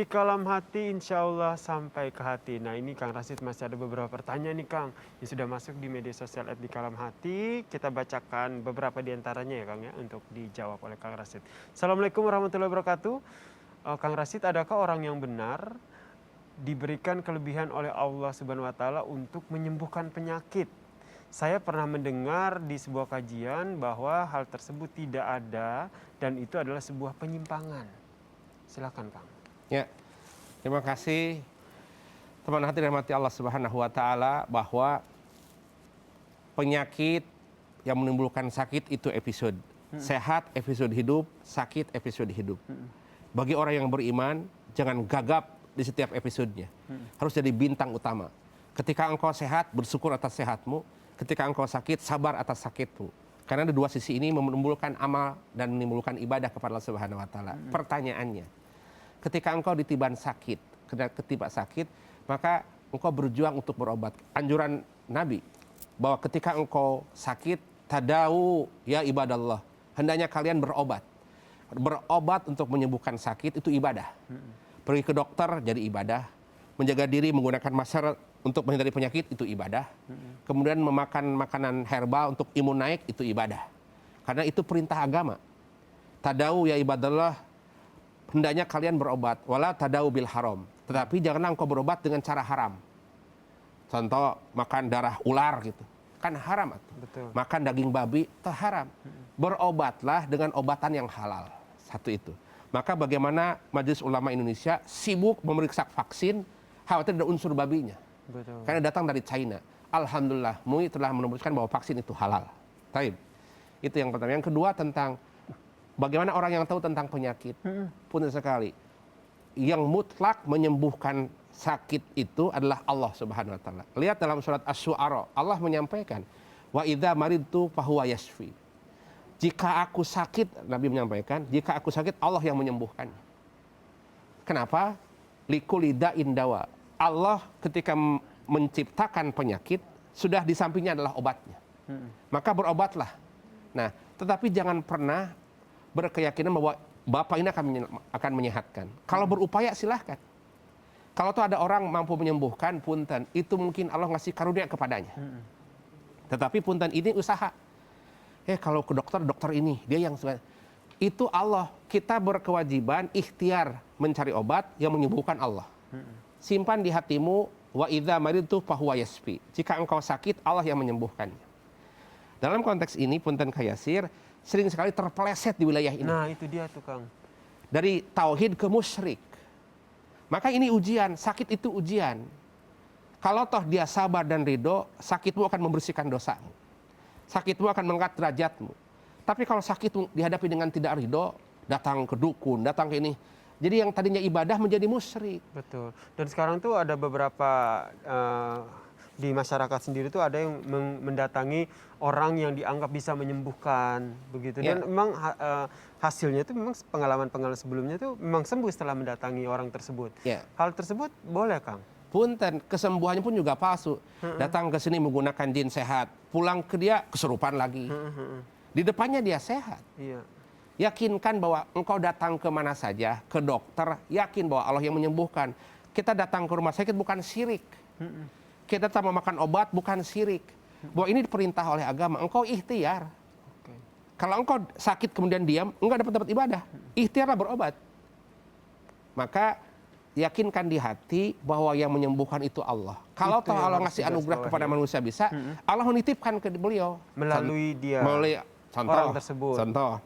kalam hati, insya Allah sampai ke hati. Nah ini Kang Rashid masih ada beberapa pertanyaan nih Kang, yang sudah masuk di media sosial @di kalam hati. Kita bacakan beberapa diantaranya ya Kang ya, untuk dijawab oleh Kang Rashid. Assalamualaikum warahmatullahi wabarakatuh. Kang Rashid, adakah orang yang benar diberikan kelebihan oleh Allah Subhanahu wa Ta'ala untuk menyembuhkan penyakit? Saya pernah mendengar di sebuah kajian bahwa hal tersebut tidak ada dan itu adalah sebuah penyimpangan. Silakan Kang. Ya, terima kasih teman hati rahmati Allah Subhanahu wa Ta'ala, bahwa penyakit yang menimbulkan sakit itu episode. Sehat episode hidup, sakit episode hidup. Bagi orang yang beriman, jangan gagap di setiap episodenya. Harus jadi bintang utama. Ketika engkau sehat, bersyukur atas sehatmu. Ketika engkau sakit, sabar atas sakitmu. Karena ada dua sisi ini menimbulkan amal dan menimbulkan ibadah kepada Allah Subhanahu wa Ta'ala. Pertanyaannya, ketika engkau ditiban sakit, ketiba sakit, maka engkau berjuang untuk berobat. Anjuran Nabi bahwa ketika engkau sakit, tadau ya ibadallah, hendaknya kalian berobat. Berobat untuk menyembuhkan sakit itu ibadah. Pergi ke dokter jadi ibadah. Menjaga diri menggunakan masker untuk menghindari penyakit itu ibadah. Kemudian memakan makanan herbal untuk imun naik itu ibadah. Karena itu perintah agama. Tadau ya ibadallah, hendaknya kalian berobat. Wala tadau bil haram. Tetapi janganlah engkau berobat dengan cara haram. Contoh makan darah ular gitu, kan haram. Betul. Makan daging babi itu haram. Berobatlah dengan obatan yang halal. Satu itu. Maka bagaimana Majelis Ulama Indonesia sibuk memeriksa vaksin, khawatir ada unsur babinya. Betul. Karena datang dari China. Alhamdulillah, MUI telah menemukan bahwa vaksin itu halal. Taib. Itu yang pertama. Yang kedua tentang bagaimana orang yang tahu tentang penyakit. Punten sekali. Yang mutlak menyembuhkan sakit itu adalah Allah Subhanahu wa Ta'ala. Lihat dalam surat Asy-Syu'ara, Allah menyampaikan, wa idza maridtu fahuwa yashfi. Jika aku sakit, Nabi menyampaikan, jika aku sakit Allah yang menyembuhkan. Kenapa? Likulli da'in dawa. Allah ketika menciptakan penyakit, sudah di sampingnya adalah obatnya. Maka berobatlah. Nah, tetapi jangan pernah berkeyakinan bahwa Bapak ini akan menyehatkan. Kalau berupaya silahkan. Kalau tuh ada orang mampu menyembuhkan, punten, itu mungkin Allah ngasih karunia kepadanya. Tetapi punten ini usaha. Kalau ke dokter, dokter ini, dia yang itu Allah. Kita berkewajiban ikhtiar mencari obat yang menyembuhkan Allah. Simpan di hatimu, wa idza maridtu fahuwa yashfi. Jika engkau sakit, Allah yang menyembuhkannya. Dalam konteks ini, punten Kayasir, sering sekali terpeleset di wilayah ini. Nah itu dia tuh Kang. Dari tauhid ke musyrik. Maka ini ujian, sakit itu ujian. Kalau toh dia sabar dan ridho, sakitmu akan membersihkan dosamu. Sakitmu akan mengangkat derajatmu. Tapi kalau sakitmu dihadapi dengan tidak ridho, datang ke dukun, datang ke ini. Jadi yang tadinya ibadah menjadi musyrik. Betul. Dan sekarang tuh ada beberapa di masyarakat sendiri tuh ada yang mendatangi orang yang dianggap bisa menyembuhkan begitu. Dan memang hasilnya itu memang pengalaman-pengalaman sebelumnya tuh memang sembuh setelah mendatangi orang tersebut. Hal tersebut boleh Kang? Punten, kesembuhannya pun juga palsu. Datang ke sini menggunakan jin sehat, pulang ke dia kesurupan lagi. Di depannya dia sehat. Iya. Yakinkan bahwa engkau datang ke mana saja, ke dokter, yakin bahwa Allah yang menyembuhkan. Kita datang ke rumah sakit bukan syirik. Kita tak memakan obat bukan syirik. Bahwa ini diperintah oleh agama, engkau ikhtiar. Kalau engkau sakit kemudian diam, enggak dapat ibadah. Ikhtiarlah berobat. Maka yakinkan di hati bahwa yang menyembuhkan itu Allah. Kalau toh Allah ngasih anugerah kepada manusia bisa, Allah menitipkan ke beliau. Melalui dia. Melalui contoh, orang tersebut. Contoh.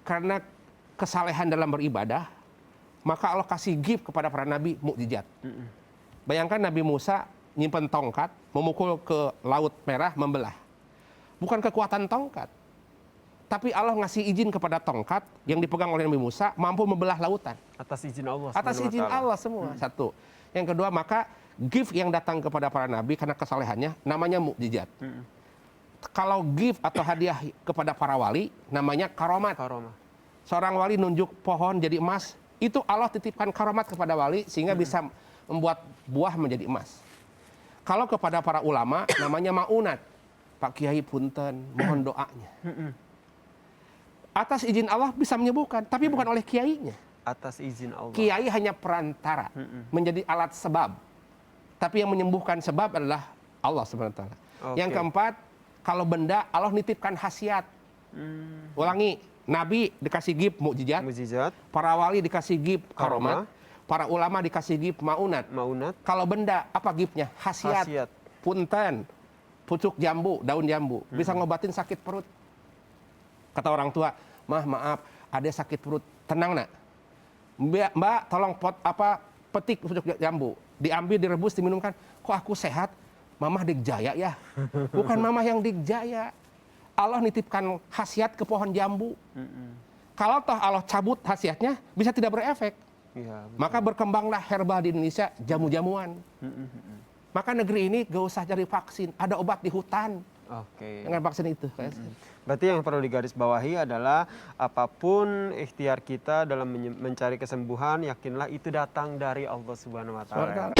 Karena kesalehan dalam beribadah, maka Allah kasih gift kepada para nabi mukjizat. Bayangkan Nabi Musa nyimpen tongkat, memukul ke Laut Merah, membelah. Bukan kekuatan tongkat. Tapi Allah ngasih izin kepada tongkat yang dipegang oleh Nabi Musa mampu membelah lautan. Atas izin Allah. Atas izin Allah semua. Satu. Yang kedua, maka gift yang datang kepada para nabi karena kesalehannya namanya mukjizat. Kalau gift atau hadiah kepada para wali namanya karomat. Seorang wali nunjuk pohon jadi emas, itu Allah titipkan karomat kepada wali sehingga bisa membuat buah menjadi emas. Kalau kepada para ulama namanya maunat. Pak Kiai punten, mohon doanya. Atas izin Allah bisa menyembuhkan, tapi bukan oleh kiainya. atas izin Allah. Kiai hanya perantara, menjadi alat sebab. Tapi yang menyembuhkan sebab adalah Allah SWT. Oke. Yang keempat, kalau benda Allah nitipkan khasiat. Ulangi, Nabi dikasih gib mukjizat, Mukjizat, para wali dikasih gib karomat, para ulama dikasih gib maunat. maunat, Kalau benda, apa gibnya? Khasiat. khasiat. Punten, pucuk jambu, daun jambu, bisa ngobatin sakit perut. Kata orang tua, maaf, ada sakit perut, tenang nak. Mbak, tolong petik pucuk jambu, diambil, direbus, diminumkan. Kok aku sehat? Mamah digjaya ya. Bukan mamah yang digjaya. Allah nitipkan khasiat ke pohon jambu. Kalau toh Allah cabut khasiatnya, bisa tidak berefek. Ya, Maka berkembanglah herbal di Indonesia, jamu-jamuan. Maka negeri ini gak usah cari vaksin, ada obat di hutan oke. dengan vaksin itu. Berarti yang perlu digarisbawahi adalah apapun ikhtiar kita dalam mencari kesembuhan, yakinlah itu datang dari Allah Subhanahu wa taala.